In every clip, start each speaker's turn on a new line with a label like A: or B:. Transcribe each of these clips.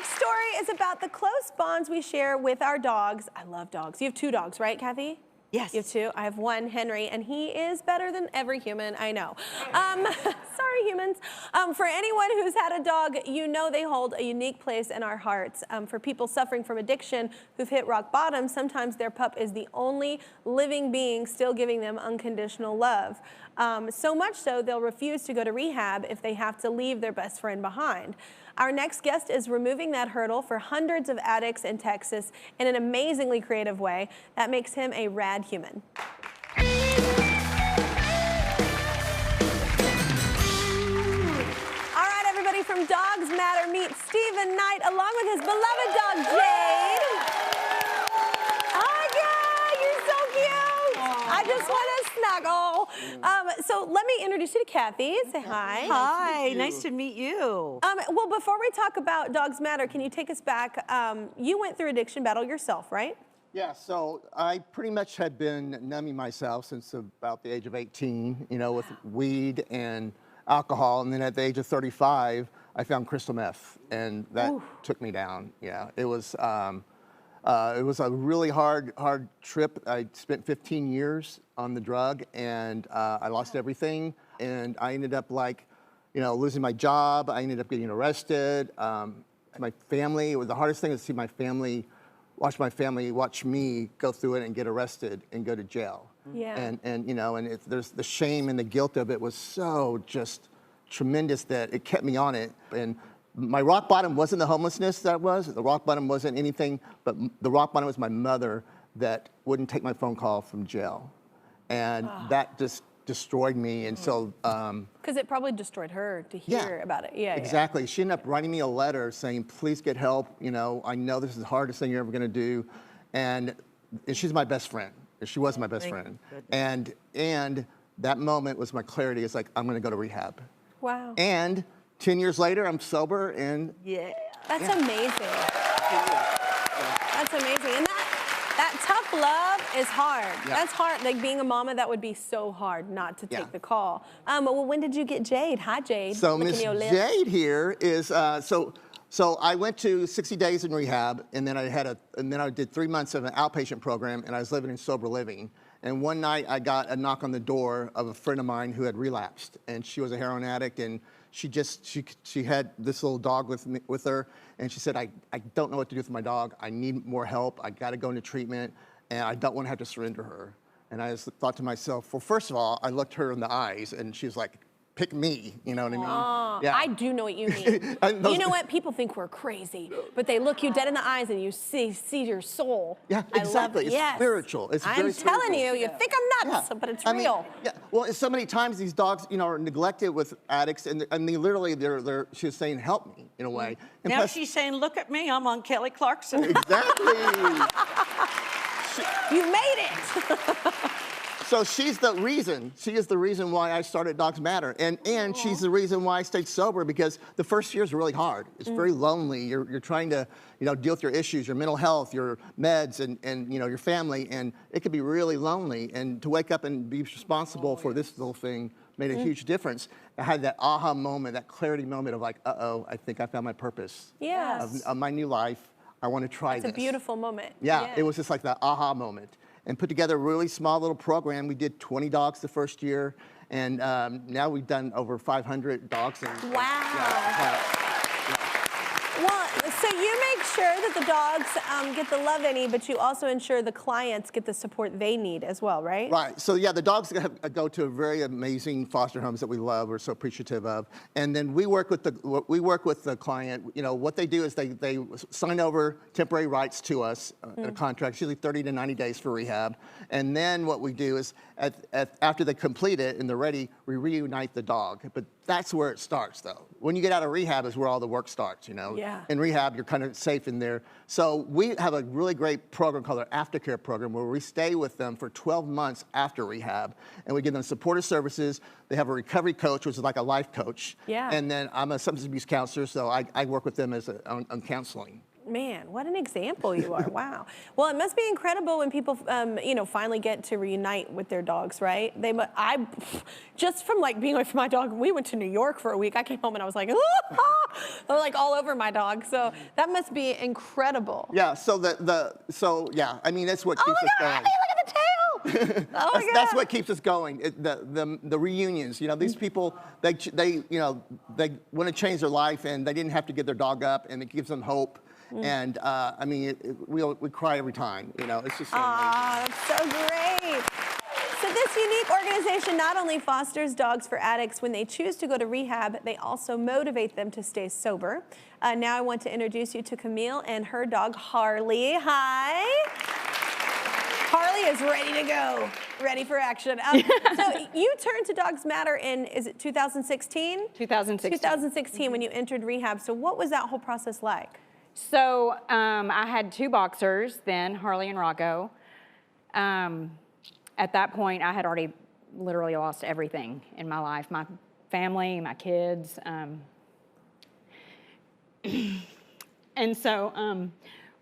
A: next story is about the close bonds we share with our dogs. I love dogs. You have 2 dogs, right, Kathy?
B: Yes.
A: You have 2? I have 1, Henry, and he is better than every human I know. Sorry, humans. For anyone who's had a dog, you know they hold a unique place in our hearts. For people suffering from addiction who've hit rock bottom, sometimes their pup is the only living being still giving them unconditional love. So much so, they'll refuse to go to rehab if they have to leave their best friend behind. Our next guest is removing that hurdle for hundreds of addicts in Texas in an amazingly creative way that makes him a rad human. All right, everybody, from Dogs Matter, meet Stephen Knight along with his beloved dog, Jade. Hi, guy, you're so cute. I just want to snuggle. So let me introduce you to Kathy. Say hi.
B: Hi, nice to meet you.
A: Well, before we talk about Dogs Matter, can you take us back? You went through addiction battle yourself, right?
C: Yeah, so I pretty much had been numbing myself since about the age of 18, you know, with weed and alcohol. And then at the age of 35, I found crystal meth, and that took me down. Yeah, it was a really hard trip. I spent 15 years on the drug, and I lost everything. And I ended up losing my job. I ended up getting arrested. My family, it was the hardest thing to see my family watch me go through it and get arrested and go to jail.
A: Yeah.
C: And there's the shame and the guilt of it was so just tremendous that it kept me on it. And my rock bottom wasn't the homelessness that was. The rock bottom wasn't anything, but the rock bottom was my mother that wouldn't take my phone call from jail. And that just destroyed me. And so
A: because it probably destroyed her to hear about it. Yeah,
C: exactly. She ended up writing me a letter saying, please get help. You know, I know this is the hardest thing you're ever gonna do. And she's my best friend. She was my best friend. And that moment was my clarity. It's like, I'm gonna go to rehab.
A: Wow.
C: And 10 years later, I'm sober and
A: That's amazing. That's amazing. And that tough love is hard.
C: Yeah.
A: That's hard. Like being a mama, that would be so hard not to take the call. Well, when did you get Jade? Hi, Jade.
C: So Miss Jade here is so I went to 60 days in rehab, and then I did 3 months of an outpatient program, and I was living in sober living. And one night I got a knock on the door of a friend of mine who had relapsed, and she was a heroin addict, and she had this little dog with her, and she said, I don't know what to do with my dog. I need more help. I got to go into treatment, and I don't want to have to surrender her. And I just thought to myself, well, first of all, I looked her in the eyes, and she was like, pick me, you know what I mean?
A: Yeah. I do know what you mean. You know what? People think we're crazy, but they look you dead in the eyes and you see your soul.
C: Yeah, exactly. It's spiritual. It's very spiritual.
A: I'm telling you, you think I'm nuts, but it's real.
C: Well, so many times these dogs, are neglected with addicts, and they literally, she was saying, help me, in a way. And
B: now she's saying, look at me, I'm on Kelly Clarkson.
C: Exactly.
A: You made it.
C: So she is the reason why I started Dogs Matter. And she's the reason why I stayed sober, because the first year is really hard. It's very lonely. You're trying to, deal with your issues, your mental health, your meds, and your family, and it could be really lonely. And to wake up and be responsible for this little thing made a huge difference. I had that aha moment, that clarity moment of like, uh-oh, I think I found my purpose.
A: Yes.
C: Of my new life. I want to try this.
A: It's a beautiful moment.
C: Yeah, it was just like that aha moment. And put together a really small little program. We did 20 dogs the first year, and now we've done over 500 dogs.
A: Wow. Well, so you make sure that the dogs get the love they need, but you also ensure the clients get the support they need as well, right?
C: Right. So yeah, the dogs go to very amazing foster homes that we love. We're so appreciative of, and then we work with the client. What they do is they sign over temporary rights to us in a contract, usually 30 to 90 days for rehab, and then what we do is after they complete it and they're ready, we reunite the dog. But that's where it starts, though. When you get out of rehab is where all the work starts,
A: Yeah.
C: In rehab, you're kind of safe in there. So we have a really great program called our aftercare program, where we stay with them for 12 months after rehab, and we give them supportive services. They have a recovery coach, which is like a life coach.
A: Yeah.
C: And then I'm a substance abuse counselor, so I work with them on counseling.
A: Man, what an example you are. Wow. Well, it must be incredible when people, finally get to reunite with their dogs, right? Just from like being away from my dog, we went to New York for a week. I came home and I was like, I was like all over my dog. So that must be incredible.
C: Yeah. So I mean, that's what keeps us going.
A: Abby, look at the tail. Oh my God.
C: That's what keeps us going. The reunions. These people they want to change their life and they didn't have to give their dog up, and it gives them hope. And I mean, we cry every time. It's just so amazing.
A: That's so great. So this unique organization not only fosters dogs for addicts when they choose to go to rehab, they also motivate them to stay sober. Now I want to introduce you to Camille and her dog, Harley. Hi. Harley is ready to go, ready for action. So you turned to Dogs Matter in, is it 2016?
D: 2016.
A: 2016 when you entered rehab. So what was that whole process like?
D: So I had 2 boxers then, Harley and Rocco. At that point, I had already literally lost everything in my life, my family, my kids. And so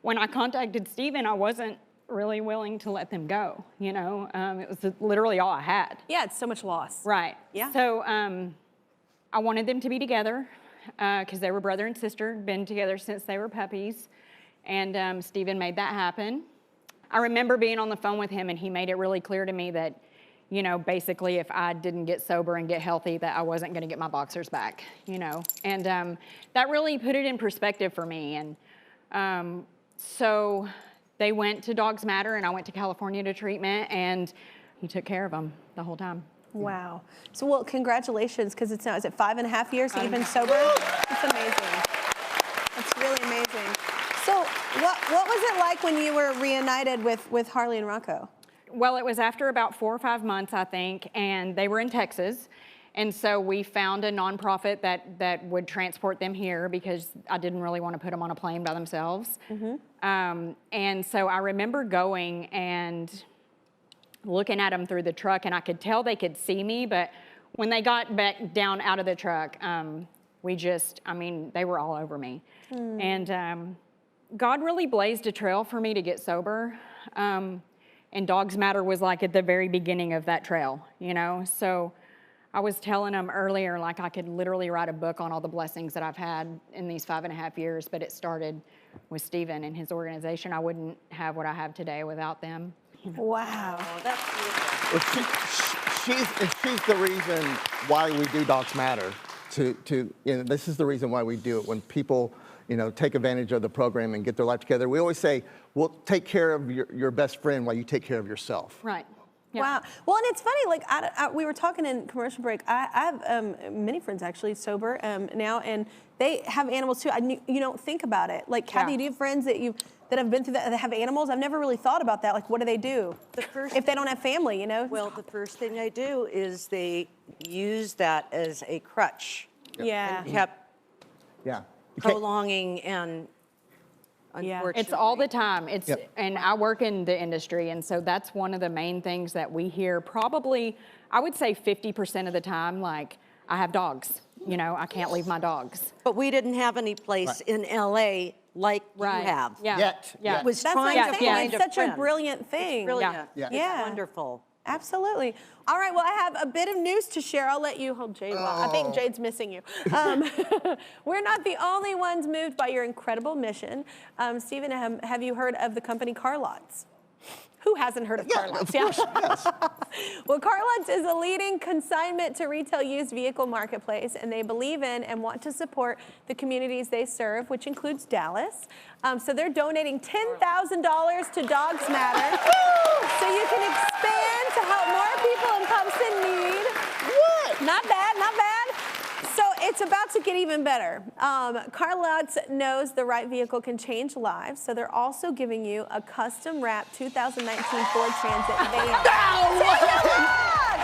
D: when I contacted Stephen, I wasn't really willing to let them go, It was literally all I had.
A: Yeah, it's so much loss.
D: Right.
A: Yeah.
D: So I wanted them to be together because they were brother and sister, been together since they were puppies. And Stephen made that happen. I remember being on the phone with him, and he made it really clear to me that, basically if I didn't get sober and get healthy, that I wasn't going to get my boxers back, And that really put it in perspective for me. And so they went to Dogs Matter, and I went to California to treatment, and he took care of them the whole time.
A: Wow. So, well, congratulations, because it's now, is it 5.5 years that you've been sober? It's amazing. It's really amazing. So, what was it like when you were reunited with Harley and Rocco?
D: Well, it was after about 4 or 5 months, I think, and they were in Texas. And so we found a nonprofit that would transport them here because I didn't really want to put them on a plane by themselves. Mm-hmm. And so I remember going and looking at them through the truck, and I could tell they could see me, but when they got back down out of the truck, they were all over me. And God really blazed a trail for me to get sober. And Dogs Matter was like at the very beginning of that trail, So I was telling them earlier, like I could literally write a book on all the blessings that I've had in these 5.5 years, but it started with Stephen and his organization. I wouldn't have what I have today without them.
A: Wow.
B: Oh, that's beautiful.
C: Well, she's the reason why we do Dogs Matter. This is the reason why we do it. When people, take advantage of the program and get their life together, we always say, well, take care of your best friend while you take care of yourself.
D: Right. Yeah.
A: Wow. Well, and it's funny, like we were talking in commercial break. I have many friends actually sober now, and they have animals too. You don't think about it. Like, Kathy, do you have friends that have been through that have animals? I've never really thought about that. Like, what do they do if they don't have family?
B: Well, the first thing they do is they use that as a crutch.
A: Yeah.
B: And kept
C: Yeah.
B: prolonging and. Unfortunately.
D: It's all the time. And I work in the industry, and so that's one of the main things that we hear probably, I would say 50% of the time, like, I have dogs. I can't leave my dogs.
B: But we didn't have any place in LA like you have.
D: Yeah.
C: Yet.
D: Yeah.
B: It was
A: That's
B: trying
A: what I'm
B: to
A: saying.
B: find
A: It's
B: a
A: such
B: friend.
A: a brilliant thing.
B: Brilliant.
C: Yeah.
A: Yeah.
B: It's wonderful.
A: Absolutely. All right, well, I have a bit of news to share. I'll let you hold Jade. I think Jade's missing you. We're not the only ones moved by your incredible mission. Stephen, have you heard of the company Car Lots? Who hasn't heard of Car Lots?
C: Of course, yes.
A: Well, Car Lots is a leading consignment to retail used vehicle marketplace, and they believe in and want to support the communities they serve, which includes Dallas. So they're donating $10,000 to Dogs Matter, so you can expand to help more people in pups in need.
C: What?
A: Not bad, not bad. So it's about to get even better. Car Lots knows the right vehicle can change lives, so they're also giving you a custom wrapped 2019 Ford Transit van.
C: Oh my God!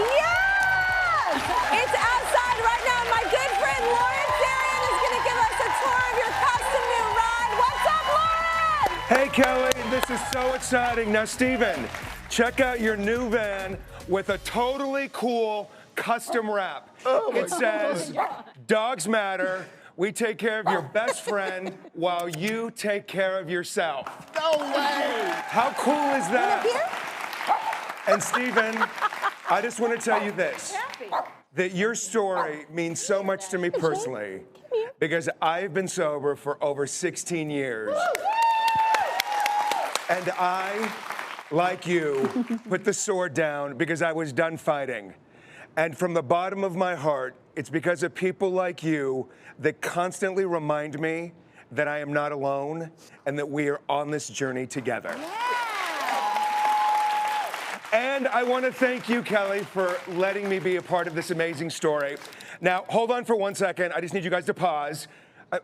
A: Yes! It's outside right now, and my good friend Lauren Sarian is going to give us a tour of your custom new ride. What's up, Lauren?
E: Hey, Kelly, this is so exciting. Now, Stephen, check out your new van with a totally cool custom wrap. It says, Dogs Matter. We take care of your best friend while you take care of yourself.
C: No way!
E: How cool is that? And Stephen, I just want to tell you this, that your story means so much to me personally because I've been sober for over 16 years. And I, like you, put the sword down because I was done fighting. And from the bottom of my heart, it's because of people like you that constantly remind me that I am not alone and that we are on this journey together. And I want to thank you, Kelly, for letting me be a part of this amazing story. Now, hold on for 1 second. I just need you guys to pause.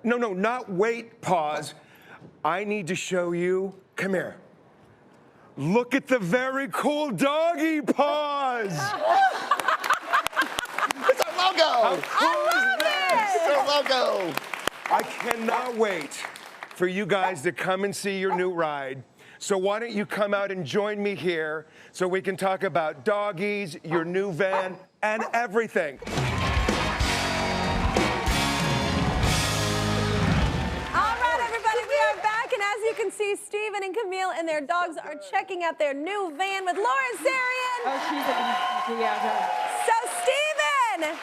E: No, not wait, pause. I need to show you. Come here. Look at the very cool doggy paws.
C: It's our logo!
E: How cool is that?
C: It's our logo!
E: I cannot wait for you guys to come and see your new ride. So why don't you come out and join me here so we can talk about doggies, your new van, and everything.
A: All right, everybody, we are back, and as you can see, Stephen and Camille and their dogs are checking out their new van with Lauren Sarian.
D: Oh,
A: So, Stephen,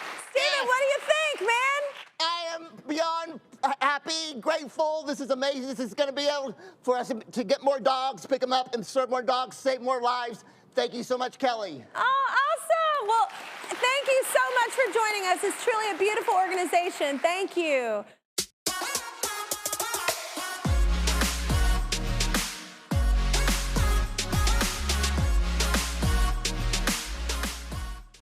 A: what do you think, man?
C: I am beyond happy, grateful. This is amazing. This is going to be able for us to get more dogs, pick them up, and serve more dogs, save more lives. Thank you so much, Kelly.
A: Oh, awesome. Well, thank you so much for joining us. It's truly a beautiful organization. Thank you.